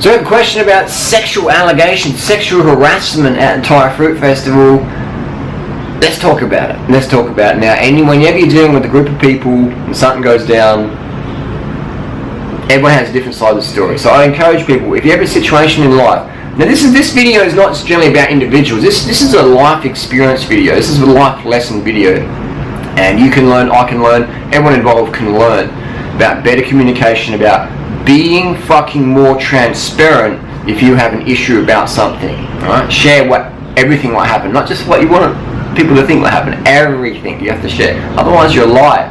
So I have a question about sexual allegations, sexual harassment at the Thai Fruit Festival. Let's talk about it. Let's talk about it. Now, whenever you're dealing with a group of people and something goes down, everyone has a different side of the story. So I encourage people, if you have a situation in life, now this video is not generally about individuals. This is a life experience video. This is a life lesson video. And you can learn, I can learn, everyone involved can learn about better communication, about being fucking more transparent if you have an issue about something. Alright? Share everything what happened, not just what you want people to think what happened. Everything you have to share. Otherwise you're a liar.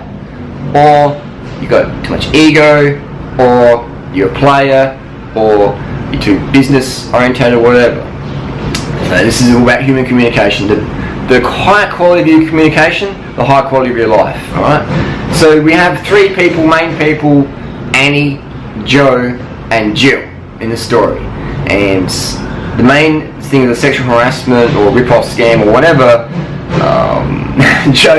Or you got too much ego, or you're a player, or you're too business oriented or whatever. So this is all about human communication. The higher quality of your communication, the higher quality of your life. Alright? So we have three people, main people, Annie, Joe, and Jill in the story. And the main thing of the sexual harassment or rip-off scam or whatever, Joe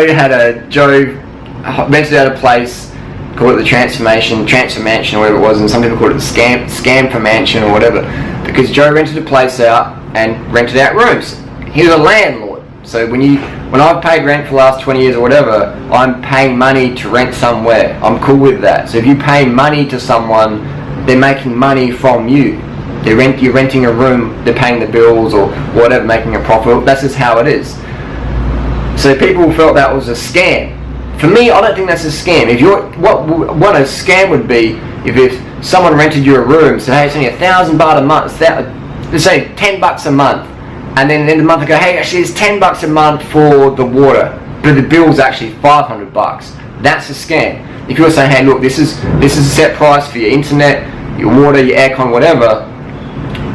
rented out a place, called it the transfer mansion or whatever it was, and some people called it the scam for mansion or whatever, because Joe rented a place out and rented out rooms. He was a landlord. So when I've paid rent for the last 20 years or whatever, I'm paying money to rent somewhere. I'm cool with that. So if you pay money to someone, they're making money from you. You're renting a room, they're paying the bills or whatever, making a profit. That's just how it is. So people felt that was a scam. For me, I don't think that's a scam. What a scam would be if someone rented you a room, so hey, it's only $1,000 a month, let's say $10 a month, and then at the end of the month they go, hey, actually it's $10 a month for the water, but the bill's actually $500. That's a scam. If you're saying, hey, look, this is a set price for your internet, your water, your aircon, whatever,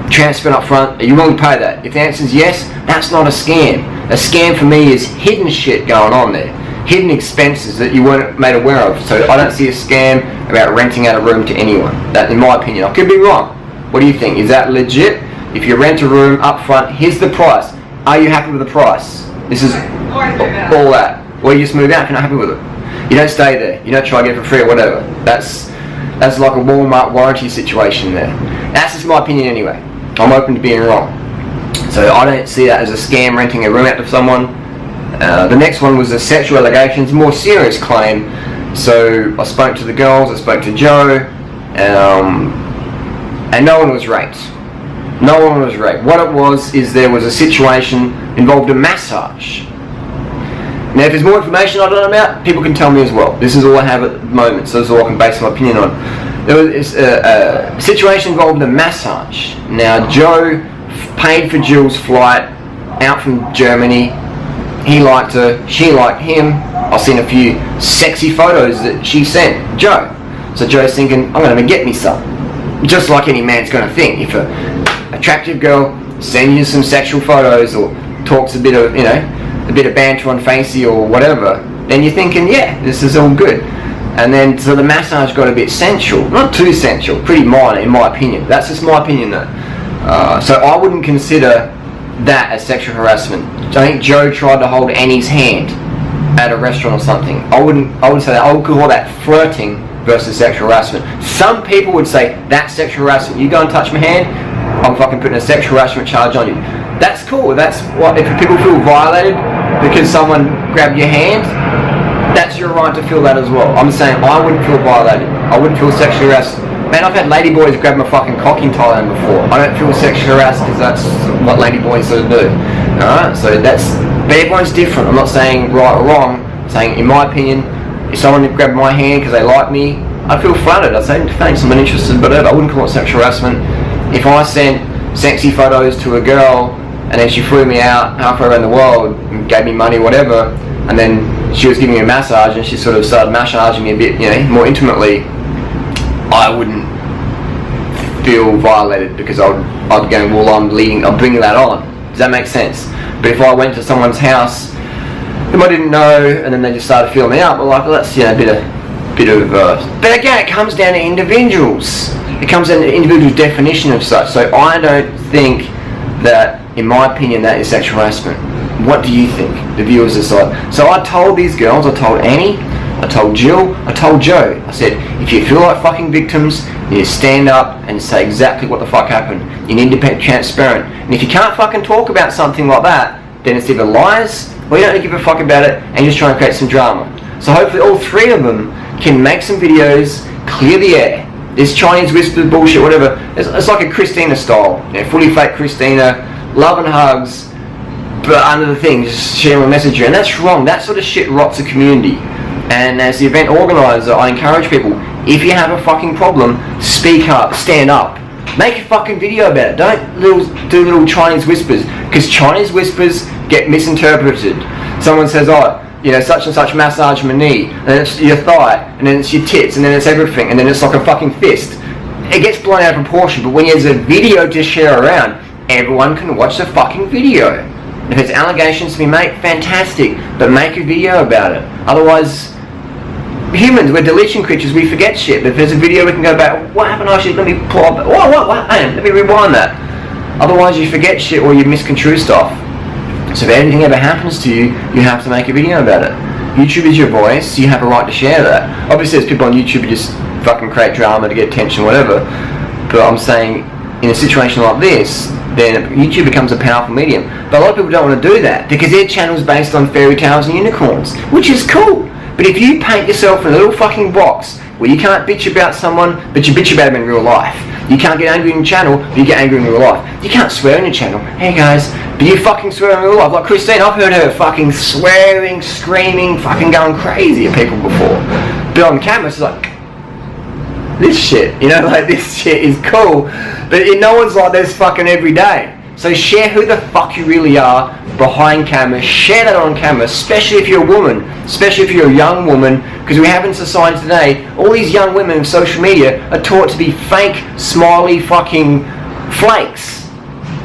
transfer up front, are you willing to pay that? If the answer is yes, that's not a scam. A scam for me is hidden shit going on there. Hidden expenses that you weren't made aware of. So I don't see a scam about renting out a room to anyone. That, in my opinion, I could be wrong. What do you think? Is that legit? If you rent a room up front, here's the price. Are you happy with the price? This is all that. Or you just move out if you're not happy with it. You don't stay there. You don't try to get it for free or whatever. That's like a Walmart warranty situation there. That's just my opinion anyway. I'm open to being wrong. So I don't see that as a scam, renting a room out to someone. The next one was a sexual allegations, more serious claim. So I spoke to the girls, I spoke to Joe, and no one was raped. No one was raped. What it was is there was a situation involved a massage. Now if there's more information I don't know about, people can tell me as well. This is all I have at the moment, so this is all I can base my opinion on. There was a situation involved a massage. Now Joe paid for Jill's flight out from Germany. He liked her, she liked him. I've seen a few sexy photos that she sent Joe. So Joe's thinking, I'm going to get me some. Just like any man's going to think. If an attractive girl sends you some sexual photos or talks a bit of, a bit of banter on Facey or whatever, then you're thinking, yeah, this is all good. And then, so the massage got a bit sensual. Not too sensual, pretty minor in my opinion. That's just my opinion though. So I wouldn't consider that as sexual harassment. I think Joe tried to hold Annie's hand at a restaurant or something. I wouldn't say that. I would call that flirting versus sexual harassment. Some people would say that's sexual harassment. You go and touch my hand, I'm fucking putting a sexual harassment charge on you. That's cool. That's what, if people feel violated because someone grabbed your hand, that's your right to feel that as well. I'm saying I wouldn't feel violated. I wouldn't feel sexually harassed. Man, I've had ladyboys grab my fucking cock in Thailand before. I don't feel sexually harassed because that's what ladyboys sort of do. Alright, so but everyone's different. I'm not saying right or wrong. I'm saying, in my opinion, if someone grabbed my hand because they like me, I'd feel flattered. I'd say, thanks, I'm interested, but I wouldn't call it sexual harassment. If I sent sexy photos to a girl and then she flew me out halfway around the world and gave me money, whatever, and then she was giving me a massage and she sort of started massaging me a bit, more intimately, I wouldn't feel violated because I'd go, well, I'm bringing that on. Does that make sense? But if I went to someone's house whom I didn't know and then they just started feeling me out, well, that's a bit of. But again, it comes down to individuals. It comes down to the individual's definition of such. So I don't think that, in my opinion, that is sexual harassment. What do you think? The viewers decide. So I told these girls, I told Annie, I told Jill, I told Joe, I said, if you feel like fucking victims, you need to stand up and say exactly what the fuck happened. You need to be transparent. And if you can't fucking talk about something like that, then it's either lies, or you don't give a fuck about it, and you're just trying to create some drama. So hopefully all three of them can make some videos, clear the air. This Chinese whisper bullshit, whatever, it's like a Christina style. You know, fully fake Christina, love and hugs, but under the thing, just sharing a message. And that's wrong. That sort of shit rots a community. And as the event organizer, I encourage people, if you have a fucking problem, speak up, stand up. Make a fucking video about it. Don't do little Chinese whispers, because Chinese whispers get misinterpreted. Someone says, oh, you know, such and such massage my knee, and then it's your thigh, and then it's your tits, and then it's everything, and then it's like a fucking fist. It gets blown out of proportion, but when there's a video to share around, everyone can watch the fucking video. If there's allegations to be made, fantastic, but make a video about it. Otherwise, humans, we're deletion creatures, we forget shit. But if there's a video, we can go back, what happened? Oh shit, let me pull up, what, let me rewind that. Otherwise you forget shit or you misconstrue stuff. So if anything ever happens to you, you have to make a video about it. YouTube is your voice, you have a right to share that. Obviously there's people on YouTube who just fucking create drama to get attention, whatever. But I'm saying, in a situation like this, then YouTube becomes a powerful medium. But a lot of people don't want to do that, because their channel is based on fairy tales and unicorns, which is cool. But if you paint yourself in a little fucking box where you can't bitch about someone, but you bitch about them in real life. You can't get angry in your channel, but you get angry in real life. You can't swear in your channel. Hey guys, but you fucking swear in real life. Like Christine, I've heard her fucking swearing, screaming, fucking going crazy at people before. But on camera, it's like, this shit, you know, like this shit is cool. But no one's like this fucking every day. So share who the fuck you really are behind camera. Share that on camera, especially if you're a woman, especially if you're a young woman, because we have in society today, all these young women in social media are taught to be fake, smiley fucking flakes.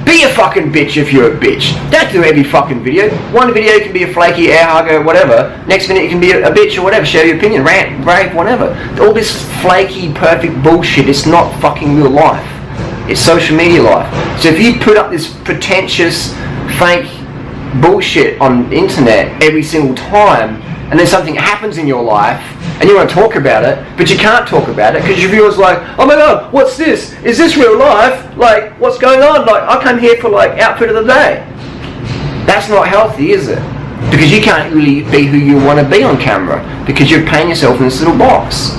Be a fucking bitch if you're a bitch. Don't do every fucking video. One video can be a flaky air hugger, whatever. Next minute you can be a bitch or whatever. Share your opinion, rant, rave, whatever. All this flaky, perfect bullshit, it's not fucking real life. It's social media life. So if you put up this pretentious, fake bullshit on the internet every single time, and then something happens in your life, and you want to talk about it, but you can't talk about it because your viewers like, oh my god, what's this? Is this real life? Like, what's going on? Like, I come here for like outfit of the day. That's not healthy, is it? Because you can't really be who you want to be on camera because you're painting yourself in this little box.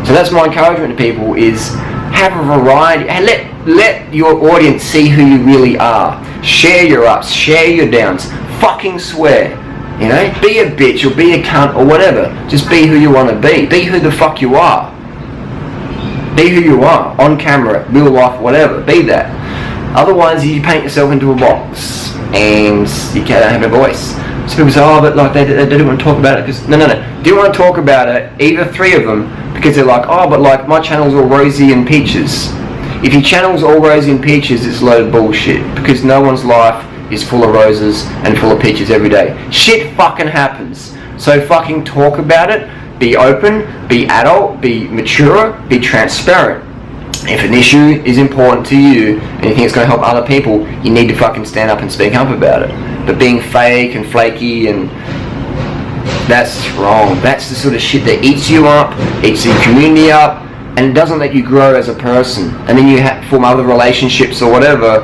So that's my encouragement to people is have a variety, and let your audience see who you really are. Share your ups, share your downs, fucking swear. You know, be a bitch or be a cunt or whatever. Just be who you want to be. Be who the fuck you are. Be who you are, on camera, real life, whatever. Be that. Otherwise you paint yourself into a box and you can't have a voice. So people say, oh, but like they don't want to talk about it because no. Do want to talk about it, either three of them, because they're like, oh, but like my channel's all rosy and peaches. If your channel's all rosy and peaches, it's a load of bullshit, because no one's life is full of roses and full of peaches every day. Shit fucking happens. So fucking talk about it, be open, be adult, be mature, be transparent. If an issue is important to you and you think it's going to help other people, you need to fucking stand up and speak up about it. But being fake and flaky, and that's wrong. That's the sort of shit that eats you up, eats your community up, and it doesn't let you grow as a person. And then you form other relationships or whatever.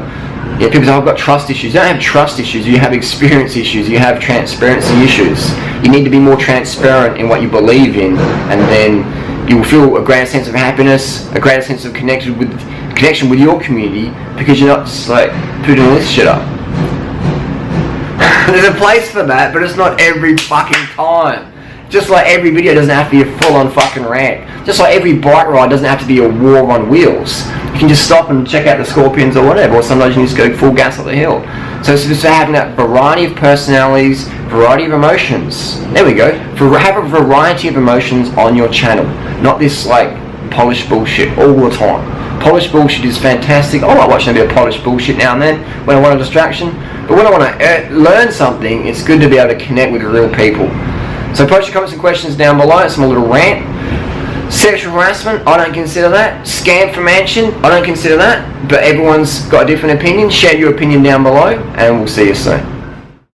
Yeah, people say, I've got trust issues. You don't have trust issues, you have experience issues, you have transparency issues. You need to be more transparent in what you believe in, and then you will feel a greater sense of happiness, a greater sense of connection with your community, because you're not just like putting all this shit up. There's a place for that, but it's not every fucking time. Just like every video doesn't have to be a full-on fucking rant. Just like every bike ride doesn't have to be a war on wheels. You can just stop and check out the scorpions or whatever, or sometimes you can just go full gas up the hill. So it's just having that variety of personalities, variety of emotions. There we go. Have a variety of emotions on your channel. Not this like polished bullshit all the time. Polished bullshit is fantastic. I like watching a bit of polished bullshit now and then when I want a distraction. But when I want to learn something, it's good to be able to connect with real people. So post your comments and questions down below. It's my little rant. Sexual harassment, I don't consider that. Scam for mansion, I don't consider that. But everyone's got a different opinion. Share your opinion down below, and we'll see you soon.